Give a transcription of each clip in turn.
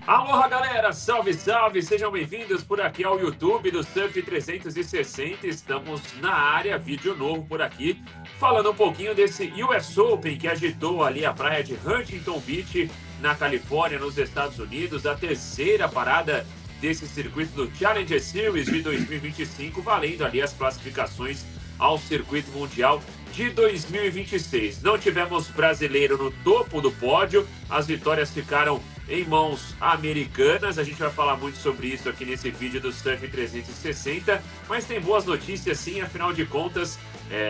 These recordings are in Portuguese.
Aloha, galera! Salve, salve! Sejam bem-vindos por aqui ao YouTube do Surf 360. Estamos na área, vídeo novo por aqui, falando um pouquinho desse US Open que agitou ali a praia de Huntington Beach, na Califórnia, nos Estados Unidos, a terceira parada desse circuito do Challenger Series de 2025, valendo ali as classificações ao circuito mundial de 2026. Não tivemos brasileiro no topo do pódio, as vitórias ficaram em mãos americanas. A gente vai falar muito sobre isso aqui nesse vídeo do Surf 360, mas tem boas notícias sim, afinal de contas,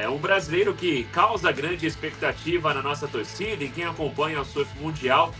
um brasileiro que causa grande expectativa na nossa torcida e quem acompanha o surf mundial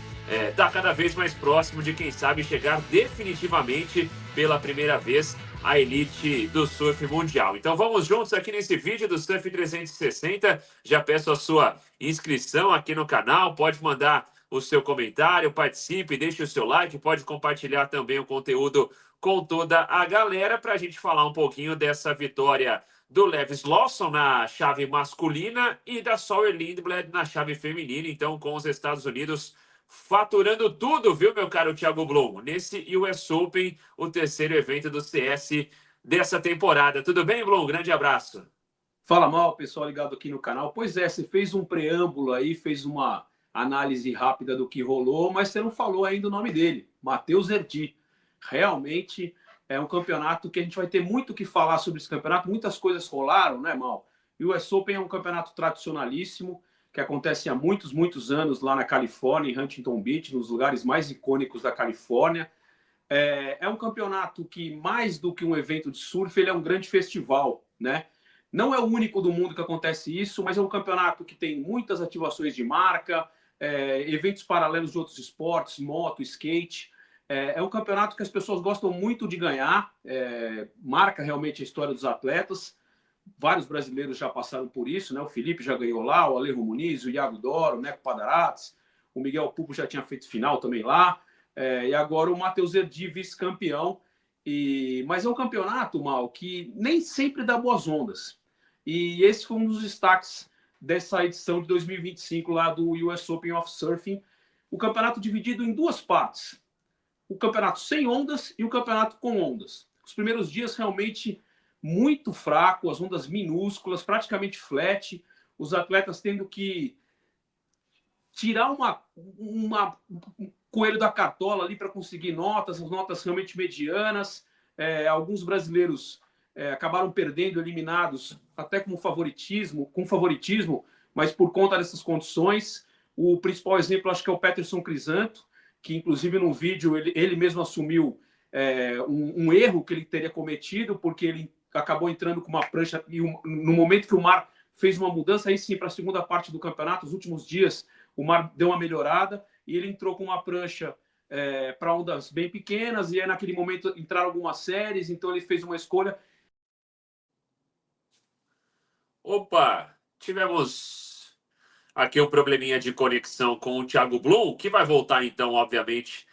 está cada vez mais próximo de, quem sabe, chegar definitivamente pela primeira vez à elite do surf mundial. Então vamos juntos aqui nesse vídeo do Surf 360. Já peço a sua inscrição aqui no canal, pode mandar o seu comentário, participe, deixe o seu like, pode compartilhar também o conteúdo com toda a galera para a gente falar um pouquinho dessa vitória do Lewis Lawson na chave masculina e da Sawyer Lindblad na chave feminina, então com os Estados Unidos faturando tudo, viu, meu caro Thiago Blum, nesse US Open, o terceiro evento do CS dessa temporada. Tudo bem, Blum? Grande abraço. Fala mal, pessoal ligado aqui no canal. Pois é, você fez um preâmbulo aí, fez uma análise rápida do que rolou, mas você não falou ainda o nome dele, Matheus Herdy. Realmente é um campeonato que a gente vai ter muito o que falar sobre esse campeonato. Muitas coisas rolaram, né, Mal? E o US Open é um campeonato tradicionalíssimo, que acontece há muitos anos lá na Califórnia, em Huntington Beach, nos lugares mais icônicos da Califórnia. É um campeonato que, mais do que um evento de surf, ele é um grande festival, né? Não é o único do mundo que acontece isso, mas é um campeonato que tem muitas ativações de marca, eventos paralelos de outros esportes, moto, skate. É um campeonato que as pessoas gostam muito de ganhar, marca realmente a história dos atletas. Vários brasileiros já passaram por isso, né? O Felipe já ganhou lá, o Alejo Muniz, o Iago Doro, o Neco Padarates, o Miguel Pupo já tinha feito final também lá, e agora o Matheus Herdy, vice-campeão. Mas é um campeonato, Mal, que nem sempre dá boas ondas. E esse foi um dos destaques dessa edição de 2025 lá do US Open of Surfing. O campeonato dividido em duas partes. O campeonato sem ondas e o campeonato com ondas. Os primeiros dias realmente muito fraco, as ondas minúsculas, praticamente flat, os atletas tendo que tirar um coelho da cartola ali para conseguir notas, as notas realmente medianas. Alguns brasileiros acabaram perdendo, eliminados, até com favoritismo, mas por conta dessas condições. O principal exemplo, acho que é o Peterson Crisanto, que inclusive no vídeo ele mesmo assumiu um erro que ele teria cometido, porque ele acabou entrando com uma prancha e no momento que o mar fez uma mudança, aí sim, para a segunda parte do campeonato, os últimos dias, o mar deu uma melhorada e ele entrou com uma prancha para ondas bem pequenas, e aí naquele momento entraram algumas séries, então ele fez uma escolha. Opa, tivemos aqui um probleminha de conexão com o Thiago Blum, que vai voltar então, obviamente,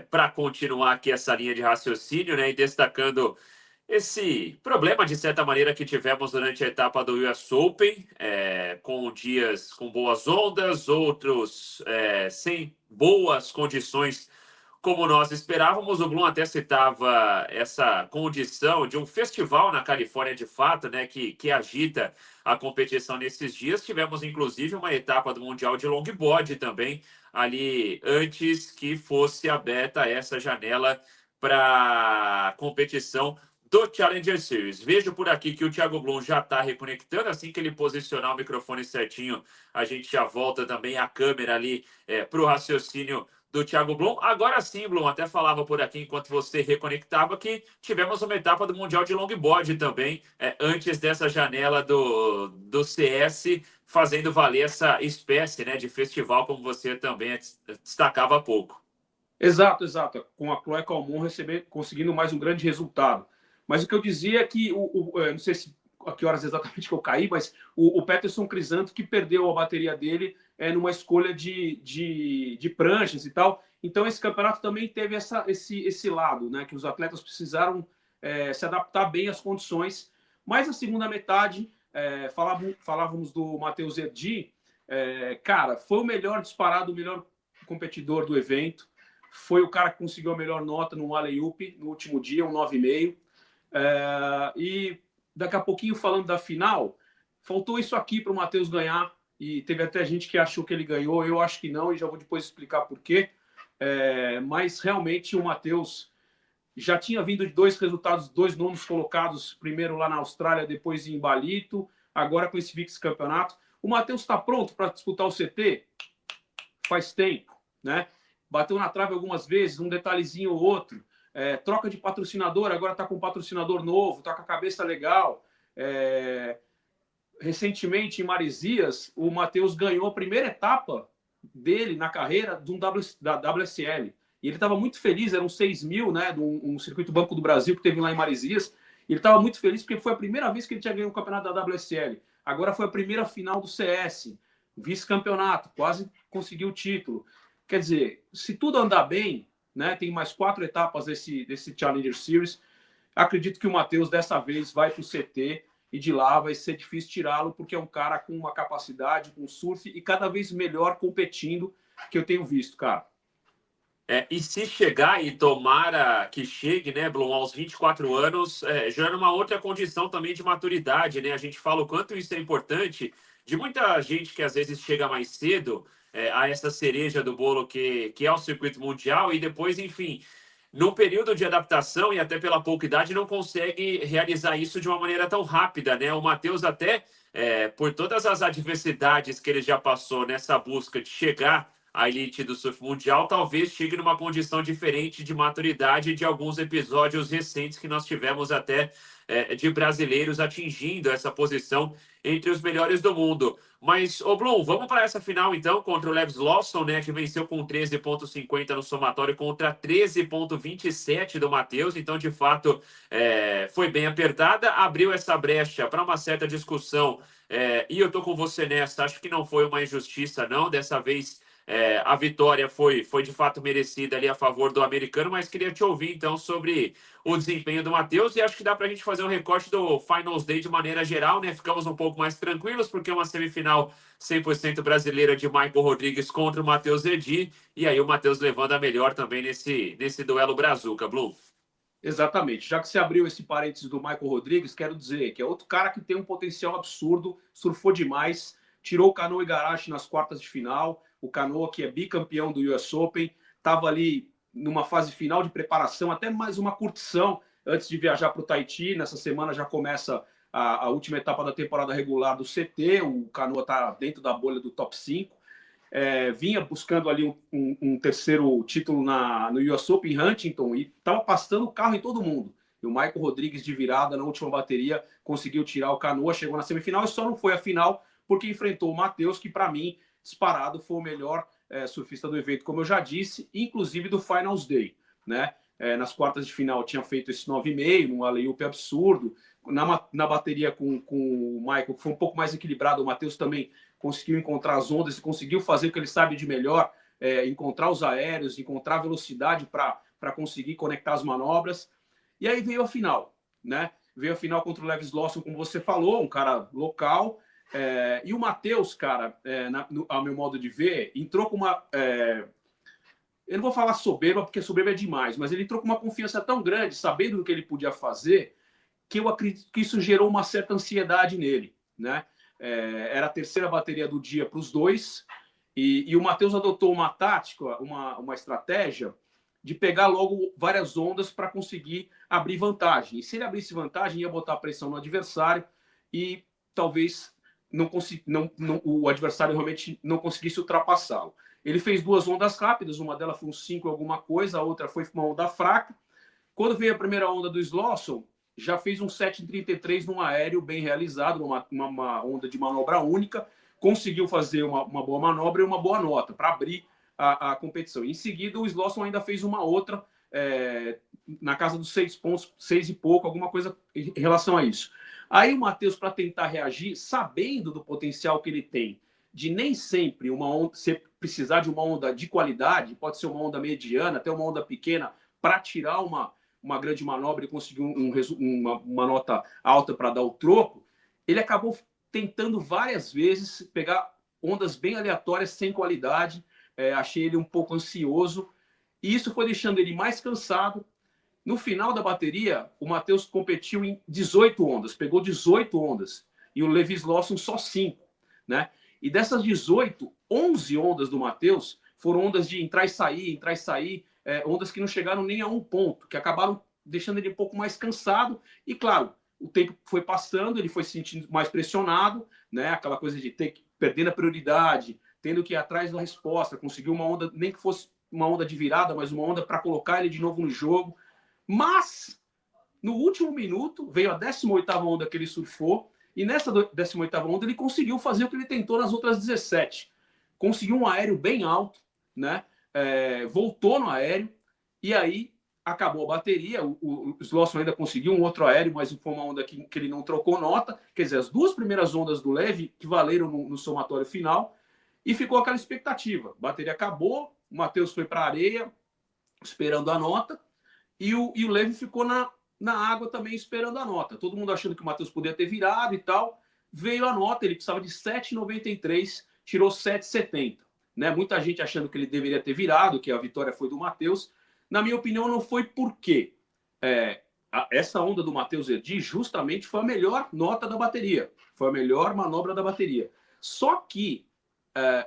para continuar aqui essa linha de raciocínio, né, e destacando esse problema, de certa maneira, que tivemos durante a etapa do US Open, com dias com boas ondas, outros sem boas condições, como nós esperávamos. O Blum até citava essa condição de um festival na Califórnia, de fato, né, que agita a competição nesses dias. Tivemos, inclusive, uma etapa do Mundial de Longboard também, ali antes que fosse aberta essa janela para competição do Challenger Series. Vejo por aqui que o Thiago Blum já está reconectando. Assim que ele posicionar o microfone certinho, a gente já volta também a câmera ali para o raciocínio do Thiago Blum. Agora sim, Blum, até falava por aqui enquanto você reconectava que tivemos uma etapa do Mundial de Longboard também, antes dessa janela do CS, fazendo valer essa espécie, né, de festival, como você também destacava há pouco. Exato. Com a Chloé Calmon conseguindo mais um grande resultado. Mas o que eu dizia é que, não sei a que horas exatamente que eu caí, mas o Peterson Crisanto, que perdeu a bateria dele numa escolha de pranchas e tal. Então esse campeonato também teve esse lado, né, que os atletas precisaram se adaptar bem às condições. Mas a segunda metade, falávamos do Matheus Herdy, cara, foi o melhor disparado, o melhor competidor do evento. foi o cara que conseguiu a melhor nota no alley-oop no último dia, um 9,5. E daqui a pouquinho, falando da final, faltou isso aqui para o Matheus ganhar. E teve até gente que achou que ele ganhou, eu acho que não, e já vou depois explicar por quê. Mas realmente o Matheus já tinha vindo de 2 resultados, 2 nomes colocados, primeiro lá na Austrália, depois em Balito, agora com esse vice-campeonato. O Matheus está pronto para disputar o CT? Faz tempo, né? Bateu na trave algumas vezes, um detalhezinho ou outro. Troca de patrocinador, agora está com um patrocinador novo, está com a cabeça legal. Recentemente, em Maresias, o Matheus ganhou a primeira etapa dele na carreira da WSL. E ele estava muito feliz, eram 6 mil, né, de um circuito Banco do Brasil que teve lá em Maresias. Ele estava muito feliz porque foi a primeira vez que ele tinha ganho o campeonato da WSL. Agora foi a primeira final do CS, vice-campeonato, quase conseguiu o título. Quer dizer, se tudo andar bem, né, tem mais 4 etapas desse Challenger Series, acredito que o Matheus dessa vez vai para o CT e de lá vai ser difícil tirá-lo, porque é um cara com uma capacidade, com surf e cada vez melhor competindo, que eu tenho visto, cara. E se chegar, e tomara que chegue, né, Blum, aos 24 anos, já é numa outra condição também de maturidade, né? A gente fala o quanto isso é importante, de muita gente que às vezes chega mais cedo a essa cereja do bolo que é o circuito mundial e depois, enfim, no período de adaptação e até pela pouca idade, não consegue realizar isso de uma maneira tão rápida, né? O Matheus até, por todas as adversidades que ele já passou nessa busca de chegar a elite do surf mundial, talvez chegue numa condição diferente de maturidade de alguns episódios recentes que nós tivemos até de brasileiros atingindo essa posição entre os melhores do mundo. Mas, ô Blum, vamos para essa final então contra o Levis Lawson, né, que venceu com 13,50 no somatório contra 13,27 do Matheus. Então, de fato, foi bem apertada, abriu essa brecha para uma certa discussão. E eu tô com você nessa, acho que não foi uma injustiça, não. Dessa vez a vitória foi de fato merecida ali a favor do americano, mas queria te ouvir então sobre o desempenho do Matheus e acho que dá para a gente fazer um recorte do Finals Day de maneira geral, né? Ficamos um pouco mais tranquilos porque é uma semifinal 100% brasileira de Michael Rodrigues contra o Matheus Zerdi e aí o Matheus levando a melhor também nesse duelo brazuca, Blum. Exatamente. Já que você abriu esse parênteses do Michael Rodrigues, quero dizer que é outro cara que tem um potencial absurdo, surfou demais, tirou o Canoa Igarashi nas quartas de final. O Canoa, que é bicampeão do US Open, estava ali numa fase final de preparação, até mais uma curtição antes de viajar para o Tahiti. Nessa semana já começa a última etapa da temporada regular do CT. O Canoa está dentro da bolha do top 5. Vinha buscando ali um terceiro título no US Open em Huntington e estava passando o carro em todo mundo. E o Michael Rodrigues, de virada na última bateria, conseguiu tirar o Canoa, chegou na semifinal e só não foi a final porque enfrentou o Matheus, que para mim, disparado, foi o melhor surfista do evento, como eu já disse, inclusive do Finals Day, né? Nas quartas de final tinha feito esse 9,5, um alley-oop absurdo. Na bateria com o Michael, que foi um pouco mais equilibrado, o Matheus também conseguiu encontrar as ondas e conseguiu fazer o que ele sabe de melhor, encontrar os aéreos, encontrar velocidade para conseguir conectar as manobras. E aí veio a final, né? Veio a final contra o Levis Lawson, como você falou, um cara local. E o Matheus, cara, ao meu modo de ver, entrou com uma... eu não vou falar soberba, porque soberba é demais, mas ele entrou com uma confiança tão grande, sabendo do que ele podia fazer, que eu acredito que isso gerou uma certa ansiedade nele, né? Era a terceira bateria do dia para os dois, e o Matheus adotou uma tática, uma estratégia de pegar logo várias ondas para conseguir abrir vantagem. E se ele abrisse vantagem, ia botar pressão no adversário e talvez o adversário realmente não conseguisse ultrapassá-lo. Ele fez 2 ondas rápidas, uma delas foi um 5 alguma coisa, a outra foi uma onda fraca. Quando veio a primeira onda do Slawson, já fez um 7,33 num aéreo bem realizado, uma onda de manobra única, conseguiu fazer uma boa manobra e uma boa nota para abrir a competição. Em seguida, o Slawson ainda fez uma outra na casa dos 6 pontos, 6 e pouco, alguma coisa em relação a isso. Aí o Matheus, para tentar reagir, sabendo do potencial que ele tem, de nem sempre uma onda, você precisar de uma onda de qualidade, pode ser uma onda mediana, até uma onda pequena, para tirar uma grande manobra e conseguir uma nota alta para dar o troco, ele acabou tentando várias vezes pegar ondas bem aleatórias, sem qualidade. Achei ele um pouco ansioso. e isso foi deixando ele mais cansado. No final da bateria, o Matheus competiu em 18 ondas, pegou 18 ondas, e o Levis Lawson só 5, né? E dessas 18, 11 ondas do Matheus foram ondas de entrar e sair, ondas que não chegaram nem a um ponto, que acabaram deixando ele um pouco mais cansado. E, claro, o tempo foi passando, ele foi se sentindo mais pressionado, né? Aquela coisa de ter que perdendo a prioridade, tendo que ir atrás da resposta, conseguir uma onda, nem que fosse uma onda de virada, mas uma onda para colocar ele de novo no jogo. Mas, no último minuto, veio a 18ª onda que ele surfou, e nessa 18ª onda ele conseguiu fazer o que ele tentou nas outras 17. Conseguiu um aéreo bem alto, né? Voltou no aéreo, e aí acabou a bateria. O Slawson ainda conseguiu um outro aéreo, mas foi uma onda que ele não trocou nota. Quer dizer, as duas primeiras ondas do Leve que valeram no somatório final, e ficou aquela expectativa. A bateria acabou, o Matheus foi para a areia, esperando a nota, e o Leve ficou na água também esperando a nota. Todo mundo achando que o Matheus podia ter virado e tal. Veio a nota, ele precisava de 7,93, tirou 7,70. Né? Muita gente achando que ele deveria ter virado, que a vitória foi do Matheus. Na minha opinião, não foi porque essa onda do Matheus Erdi justamente foi a melhor nota da bateria. Foi a melhor manobra da bateria. Só que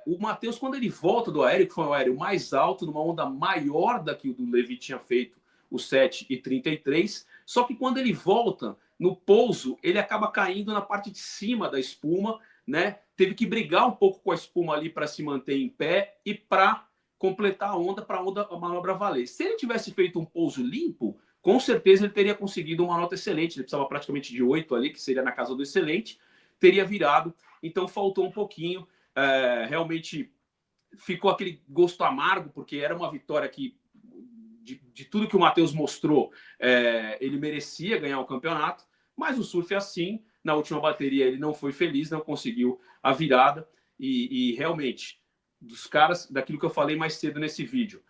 o Matheus, quando ele volta do aéreo, que foi um aéreo mais alto, numa onda maior da que o do Levi tinha feito, o 7,33, só que quando ele volta no pouso, ele acaba caindo na parte de cima da espuma, né? Teve que brigar um pouco com a espuma ali para se manter em pé e para completar a onda, para a manobra valer. Se ele tivesse feito um pouso limpo, com certeza ele teria conseguido uma nota excelente. Ele precisava praticamente de 8 ali, que seria na casa do excelente, teria virado. Então faltou um pouquinho. Realmente ficou aquele gosto amargo, porque era uma vitória que de tudo que o Matheus mostrou, ele merecia ganhar o campeonato, mas o surf é assim. Na última bateria ele não foi feliz, não conseguiu a virada, e realmente, dos caras, daquilo que eu falei mais cedo nesse vídeo,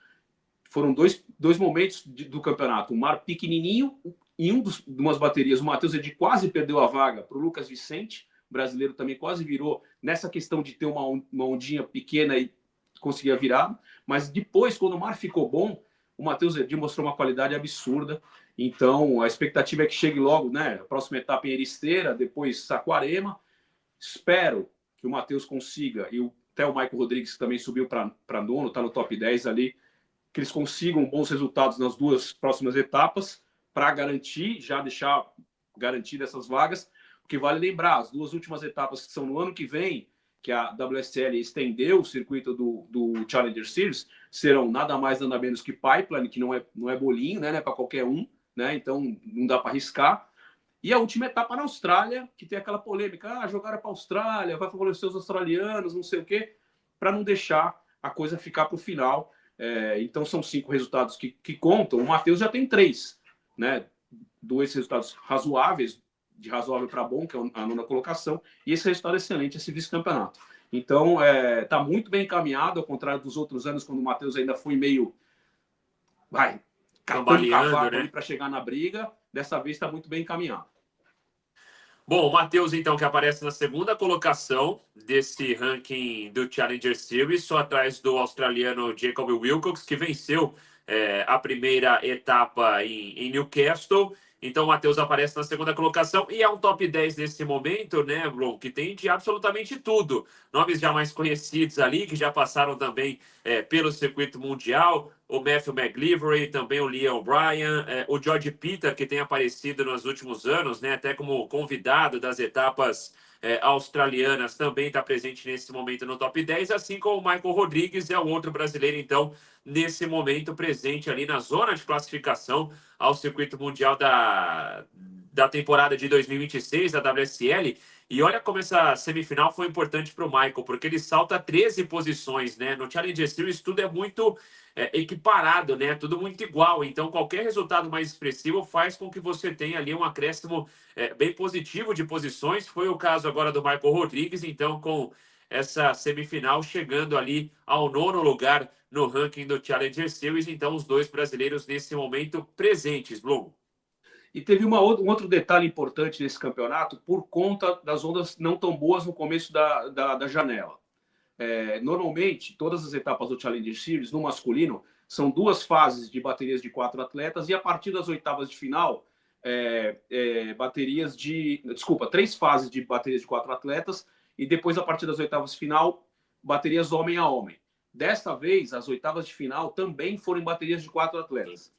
foram dois momentos do campeonato. O mar pequenininho, em umas baterias, o Matheus Erdi quase perdeu a vaga para o Lucas Vicente, o brasileiro também quase virou nessa questão de ter uma ondinha pequena e conseguir a virada, mas depois, quando o mar ficou bom, o Matheus Erdi mostrou uma qualidade absurda. Então, a expectativa é que chegue logo, né? A próxima etapa em Ericeira, depois Saquarema. Espero que o Matheus consiga, e até o Michael Rodrigues, que também subiu para nono, está no top 10 ali, que eles consigam bons resultados nas duas próximas etapas, para garantir, já deixar garantidas essas vagas, porque vale lembrar, as duas últimas etapas que são no ano que vem, que a WSL estendeu o circuito do Challenger Series, serão nada mais nada menos que Pipeline, que não é bolinho, né, para qualquer um, né, então não dá para arriscar. E a última etapa na Austrália, que tem aquela polêmica, jogaram para a Austrália, vai favorecer os australianos, não sei o quê, para não deixar a coisa ficar para o final. Então são 5 resultados que contam. O Matheus já tem 3, né, 2 resultados razoáveis, de razoável para bom, que é a nona colocação, e esse resultado excelente, esse vice-campeonato. Então, está muito bem encaminhado, ao contrário dos outros anos, quando o Matheus ainda foi meio catando cavaco, né, para chegar na briga. Dessa vez está muito bem encaminhado. Bom, o Matheus, então, que aparece na segunda colocação desse ranking do Challenger Series, só atrás do australiano Jacob Wilcox, que venceu a primeira etapa em Newcastle. Então, o Matheus aparece na segunda colocação e é um top 10 nesse momento, né, Blum, que tem de absolutamente tudo. Nomes já mais conhecidos ali, que já passaram também pelo circuito mundial. O Matthew McGillivray, também o Leon O'Brien, o George Peter, que tem aparecido nos últimos anos, né, até como convidado das etapas australianas, também está presente nesse momento no top 10, assim como o Michael Rodrigues, é o outro brasileiro, então, nesse momento presente ali na zona de classificação ao circuito mundial da temporada de 2026 da WSL. E olha como essa semifinal foi importante para o Michael, porque ele salta 13 posições, né? No Challenger Series tudo é muito equiparado, né? Tudo muito igual. Então, qualquer resultado mais expressivo faz com que você tenha ali um acréscimo bem positivo de posições. Foi o caso agora do Michael Rodrigues, então, com essa semifinal chegando ali ao 9º lugar no ranking do Challenger Series. Então, os dois brasileiros nesse momento presentes, Blum. E teve um outro detalhe importante nesse campeonato, por conta das ondas não tão boas no começo da janela. normalmente, todas as etapas do Challenger Series, no masculino, são 2 fases de baterias de 4 atletas e a partir das oitavas de final, baterias de... Desculpa, 3 fases de baterias de 4 atletas e depois, a partir das oitavas de final, baterias homem a homem. Desta vez, as oitavas de final também foram em baterias de 4 atletas.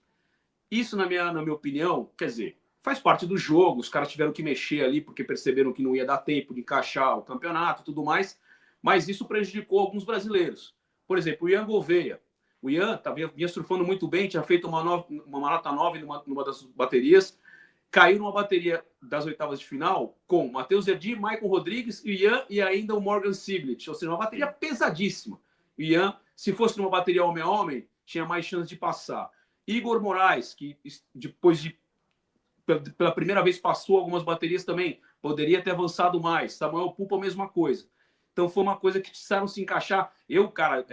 Isso, na minha opinião, quer dizer, faz parte do jogo, os caras tiveram que mexer ali porque perceberam que não ia dar tempo de encaixar o campeonato e tudo mais, mas isso prejudicou alguns brasileiros. Por exemplo, o Ian Gouveia. O Ian vinha surfando muito bem, tinha feito uma nota 9 numa das baterias, caiu numa bateria das oitavas de final com Matheus Erdi, Maicon Rodrigues, o Ian e ainda o Morgan Siblet, ou seja, uma bateria pesadíssima. O Ian, se fosse numa bateria homem a homem, tinha mais chance de passar. Igor Moraes, que depois pela primeira vez passou algumas baterias também, poderia ter avançado mais. Samuel Pupo, a mesma coisa. Então foi uma coisa que precisaram se encaixar. Cara,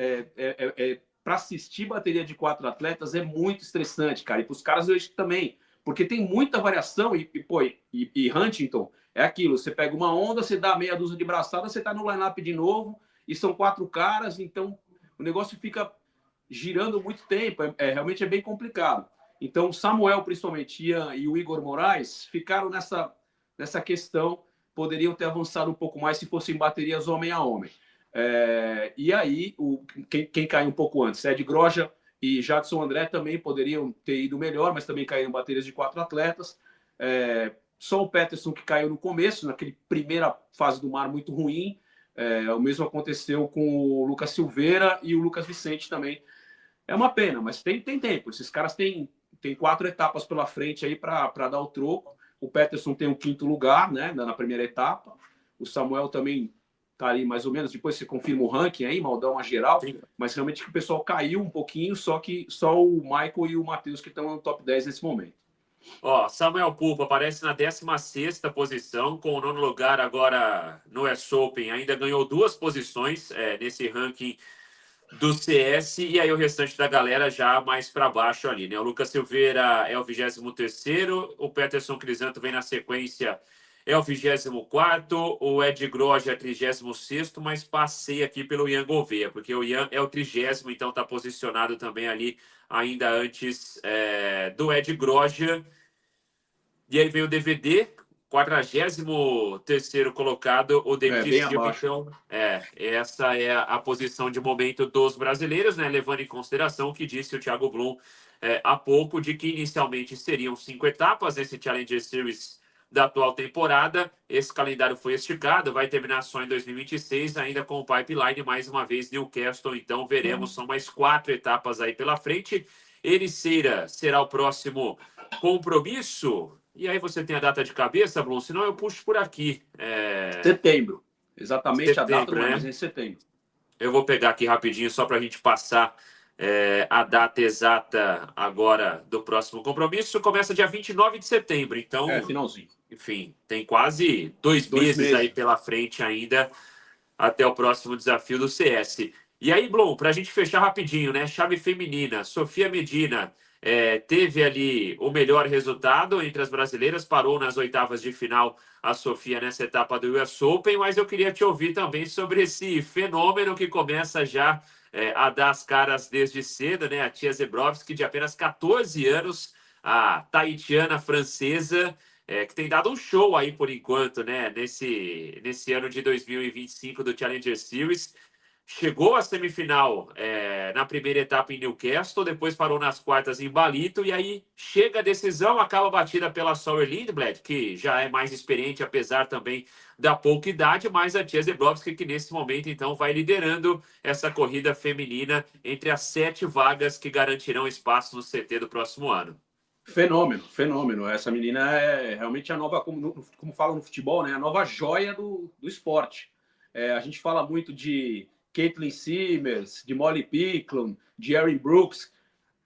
para assistir bateria de 4 atletas é muito estressante, cara. E para os caras eu acho que também, porque tem muita variação e Huntington é aquilo. Você pega uma onda, você dá meia dúzia de braçadas, você está no line-up de novo e são 4 caras, então o negócio fica girando muito tempo. Realmente é bem complicado. Então o Samuel, principalmente, Ian e o Igor Moraes ficaram nessa questão. Poderiam ter avançado um pouco mais se fossem baterias homem a homem. E aí, quem caiu um pouco antes, Ed Groja e Jadson André também poderiam ter ido melhor, mas também caíram baterias de 4 atletas. Só o Peterson que caiu no começo, naquela primeira fase do mar muito ruim. O mesmo aconteceu com o Lucas Silveira e o Lucas Vicente também. É uma pena, mas tem tempo. Esses caras têm 4 etapas pela frente aí para dar o troco. O Peterson tem o 5º lugar, né, na primeira etapa. O Samuel também está ali mais ou menos. Depois você confirma o ranking aí, Maldão, a geral. Sim. Mas realmente que o pessoal caiu um pouquinho, só o Michael e o Matheus que estão no top 10 nesse momento. Samuel Pupo aparece na 16ª posição, com o 9º lugar agora no US Open. Ainda ganhou 2 posições nesse ranking do CS, e aí o restante da galera já mais para baixo ali, né? O Lucas Silveira é o 23º, o Peterson Crisanto vem na sequência, é o 24º, o Ed Groja é 36º, mas passei aqui pelo Ian Gouveia, porque o Ian é o 30º, então está posicionado também ali ainda antes do Ed Groja. E aí vem o DVD, 43º colocado, o David Silva. Então, essa é a posição de momento dos brasileiros, né? Levando em consideração o que disse o Thiago Blum há pouco, de que inicialmente seriam 5 etapas nesse Challenger Series da atual temporada. Esse calendário foi esticado, vai terminar só em 2026, ainda com o pipeline, mais uma vez, Newcastle. Então, veremos, são mais 4 etapas aí pela frente. Ericeira será o próximo compromisso. E aí você tem a data de cabeça, Blum? Senão eu puxo por aqui. Setembro. Exatamente setembro, a data, né? Mas em setembro. Eu vou pegar aqui rapidinho, só para a gente passar a data exata agora do próximo compromisso. Começa dia 29 de setembro. Então, finalzinho. Enfim, tem quase 2 meses aí pela frente ainda até o próximo desafio do CS. E aí, Blum, para a gente fechar rapidinho, né? Chave feminina, Sofia Medina teve ali o melhor resultado entre as brasileiras, parou nas oitavas de final a Sofia nessa etapa do US Open, mas eu queria te ouvir também sobre esse fenômeno que começa já a dar as caras desde cedo, né? A Tia Zebrowski, de apenas 14 anos, a tahitiana francesa, que tem dado um show aí por enquanto, né? Nesse ano de 2025 do Challenger Series. Chegou à semifinal na primeira etapa em Newcastle, depois parou nas quartas em Balito, e aí chega a decisão, acaba batida pela Sawyer Lindblad, que já é mais experiente, apesar também da pouca idade, mas a Tia Zebrowski, que nesse momento, então, vai liderando essa corrida feminina entre as 7 vagas que garantirão espaço no CT do próximo ano. Fenômeno. Essa menina é realmente a nova, como falam no futebol, né? A nova joia do esporte. A gente fala muito de Caitlin Simmers, de Molly Picklum, de Erin Brooks.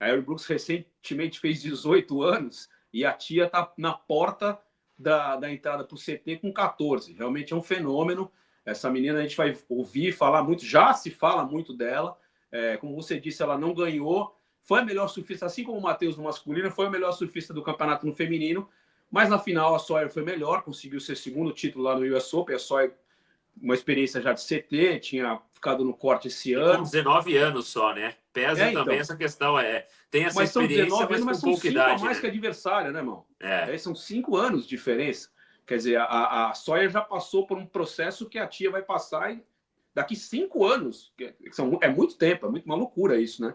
A Erin Brooks recentemente fez 18 anos e a tia está na porta da entrada para o CT com 14. Realmente é um fenômeno. Essa menina a gente vai ouvir falar muito, já se fala muito dela. Como você disse, ela não ganhou. Foi a melhor surfista, assim como o Matheus no masculino, foi a melhor surfista do campeonato no feminino. Mas na final a Sawyer foi melhor, conseguiu ser segundo título lá no US Open. A Sawyer, uma experiência já de CT, tinha ficado no corte esse E ano. com 19 anos só, né? Pesa também então. essa questão. Tem essa Mas são experiência, 19 anos, mas mas com são pouca 5 idade, a mais né? que adversário, né, irmão? É. São 5 anos de diferença. Quer dizer, a Sawyer já passou por um processo que a tia vai passar daqui 5 anos. É muito tempo, é muito uma loucura isso, né?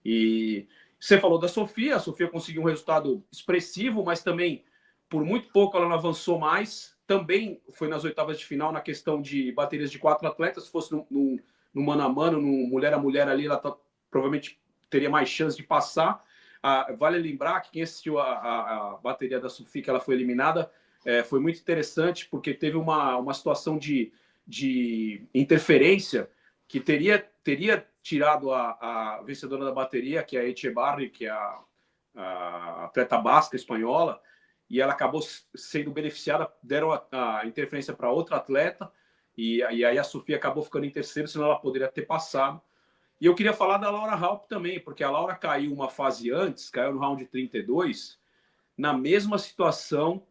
E você falou da Sofia, a Sofia conseguiu um resultado expressivo, mas também por muito pouco ela não avançou mais. Também foi nas oitavas de final na questão de baterias de 4 atletas. Se fosse no mano a mano, no mulher a mulher ali, ela provavelmente teria mais chance de passar. Vale lembrar que quem assistiu a bateria da Sofia, que ela foi eliminada, foi muito interessante, porque teve uma situação de interferência que teria tirado a vencedora da bateria, que é a Echebarri, que é a atleta basca espanhola, e ela acabou sendo beneficiada, deram a interferência para outra atleta, e aí a Sofia acabou ficando em terceiro, senão ela poderia ter passado. E eu queria falar da Laura Halp também, porque a Laura caiu uma fase antes, caiu no round 32, na mesma situação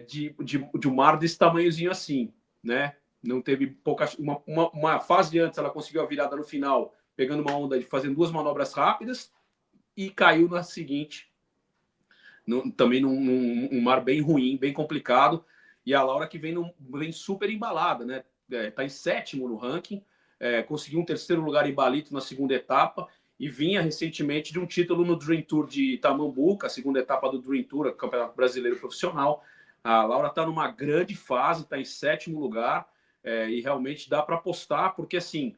de um mar desse tamanhozinho assim, né? Não teve pouca... Uma fase antes, ela conseguiu a virada no final, pegando uma onda, fazendo 2 manobras rápidas, e caiu na seguinte, também num mar bem ruim, bem complicado. E a Laura que vem super embalada, né? Tá em 7º no ranking, conseguiu um 3º lugar em Balito na segunda etapa, e vinha recentemente de um título no Dream Tour de Tamambuca, a segunda etapa do Dream Tour, Campeonato Brasileiro Profissional. A Laura está numa grande fase, está em 7º lugar, e realmente dá para apostar, porque assim,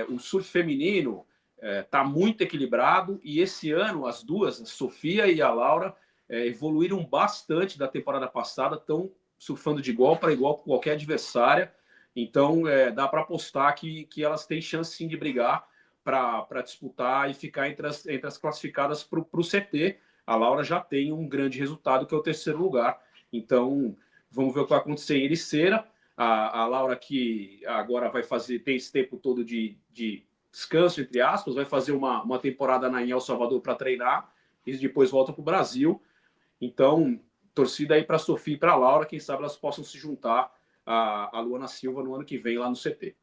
o surf feminino está muito equilibrado, e esse ano as duas, a Sofia e a Laura, evoluíram bastante da temporada passada, estão surfando de igual para igual com qualquer adversária. Então dá para apostar que elas têm chance sim de brigar para disputar e ficar entre as classificadas para o CT. A Laura já tem um grande resultado, que é o 3º lugar. Então, vamos ver o que vai acontecer em Ericeira. A Laura, que agora tem esse tempo todo de descanso, entre aspas, vai fazer uma temporada em El Salvador para treinar e depois volta para o Brasil. Então, torcida aí para a Sofia e para a Laura, quem sabe elas possam se juntar a Luana Silva no ano que vem lá no CT.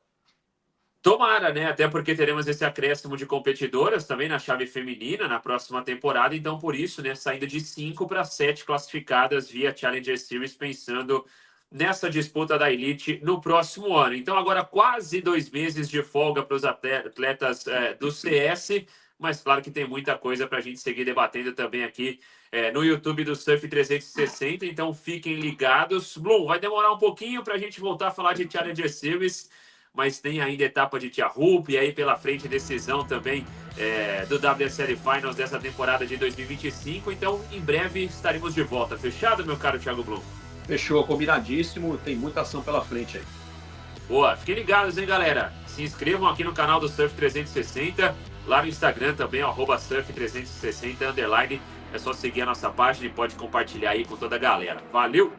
Tomara, né? Até porque teremos esse acréscimo de competidoras também na chave feminina na próxima temporada. Então, por isso, né, saindo de 5 para 7 classificadas via Challenger Series, pensando nessa disputa da Elite no próximo ano. Então, agora quase 2 meses de folga para os atletas do CS, mas claro que tem muita coisa para a gente seguir debatendo também aqui no YouTube do Surf 360. Então, fiquem ligados. Blum, vai demorar um pouquinho para a gente voltar a falar de Challenger Series, mas tem ainda etapa de Tia Rup, e aí pela frente decisão também do WSL Finals dessa temporada de 2025. Então, em breve estaremos de volta. Fechado, meu caro Thiago Blum? Fechou, combinadíssimo. Tem muita ação pela frente aí. Boa, fiquem ligados, hein, galera? Se inscrevam aqui no canal do Surf 360, lá no Instagram também, Surf360 _. É só seguir a nossa página e pode compartilhar aí com toda a galera. Valeu!